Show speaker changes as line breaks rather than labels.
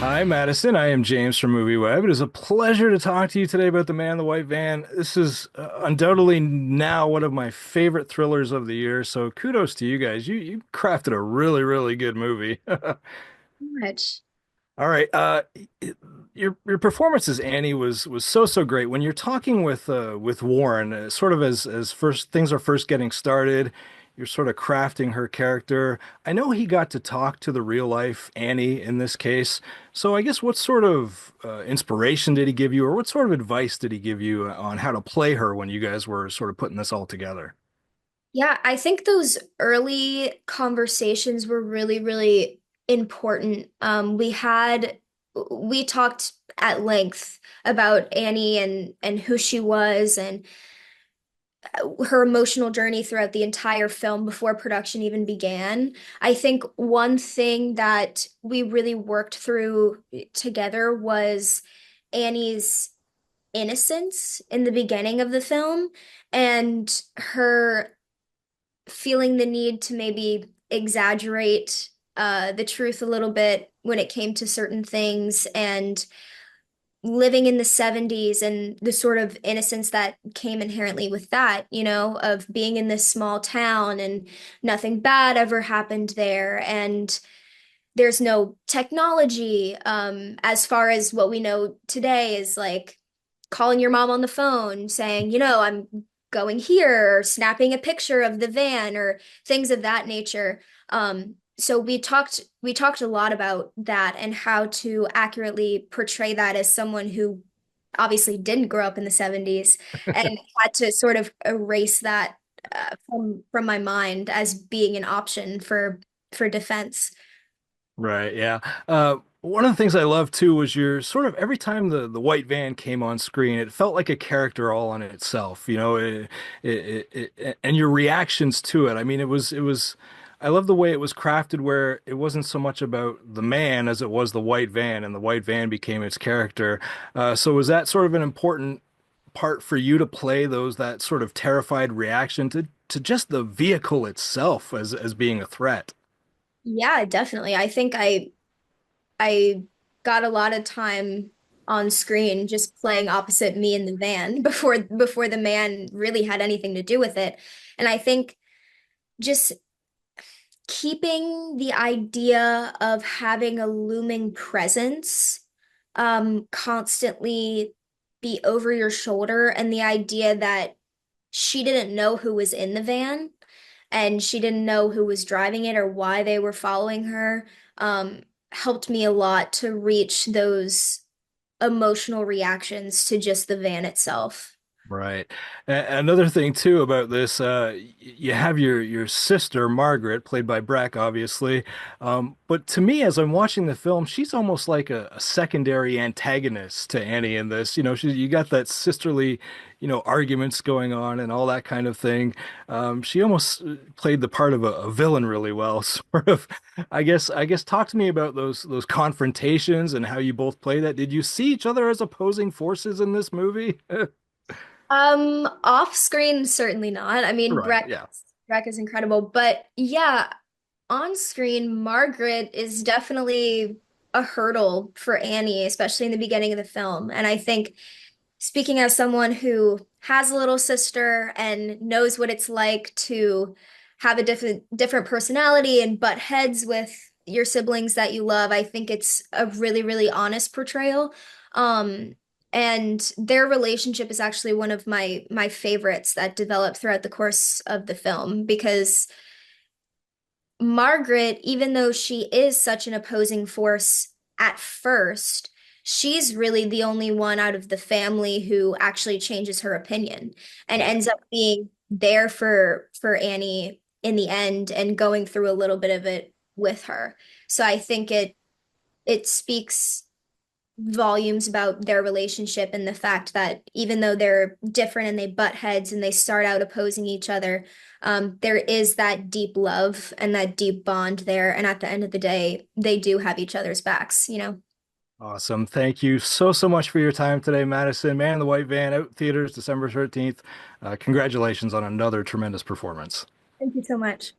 Hi, Madison. I am James from MovieWeb. It is a pleasure to talk to you today about The Man in the White Van. This is undoubtedly now one of my favorite thrillers of the year. So kudos to you guys. You crafted a really, really good movie.
Much.
All right. Your performance as Annie was so great. When you're talking with Warren, sort of as first things are first getting started, you're sort of crafting her character. I know he got to talk to the real life Annie in this case. So I guess what sort of inspiration did he give you, or what sort of advice did he give you on how to play her when you guys were sort of putting this all together?
Yeah, I think those early conversations were really, really important. We talked at length about Annie and who she was and her emotional journey throughout the entire film before production even began. I think one thing that we really worked through together was Annie's innocence in the beginning of the film and her feeling the need to maybe exaggerate the truth a little bit when it came to certain things and living in the 70s and the sort of innocence that came inherently with that, of being in this small town and nothing bad ever happened there. And there's no technology as far as what we know today is like calling your mom on the phone saying, I'm going here, or snapping a picture of the van or things of that nature. So we talked a lot about that and how to accurately portray that as someone who obviously didn't grow up in the 70s and had to sort of erase that from my mind as being an option for defense.
Right, yeah. One of the things I loved too was your sort of every time the white van came on screen, it felt like a character all on itself, and your reactions to it. I mean, it was. I love the way it was crafted, where it wasn't so much about the man as it was the white van, and the white van became its character. So was that sort of an important part for you to play that sort of terrified reaction to just the vehicle itself as being a threat?
Yeah, definitely. I think I got a lot of time on screen just playing opposite me in the van before the man really had anything to do with it. And I think just keeping the idea of having a looming presence constantly be over your shoulder and the idea that she didn't know who was in the van and she didn't know who was driving it or why they were following her helped me a lot to reach those emotional reactions to just the van itself.
Right. Another thing too about this, you have your sister Margaret, played by Breck, obviously. But to me, as I'm watching the film, she's almost like a secondary antagonist to Annie in this. You got that sisterly, arguments going on and all that kind of thing. She almost played the part of a villain really well, sort of. I guess talk to me about those confrontations and how you both play that. Did you see each other as opposing forces in this movie?
Off screen, certainly not. I mean,
Right.
Breck,
Yeah.
Breck is incredible, but yeah, on screen, Margaret is definitely a hurdle for Annie, especially in the beginning of the film. And I think speaking as someone who has a little sister and knows what it's like to have a different personality and butt heads with your siblings that you love, I think it's a really, really honest portrayal. Um, and their relationship is actually one of my favorites that developed throughout the course of the film because Margaret, even though she is such an opposing force at first, she's really the only one out of the family who actually changes her opinion and
Yeah.
ends up being there for Annie in the end and going through a little bit of it with her. So I think it speaks volumes about their relationship and the fact that even though they're different and they butt heads and they start out opposing each other, there is that deep love and that deep bond there. And at the end of the day, they do have each other's backs.
Awesome. Thank you so much for your time today, Madison. Man in the White Van, out theaters December 13th. Congratulations on another tremendous performance.
Thank you so much.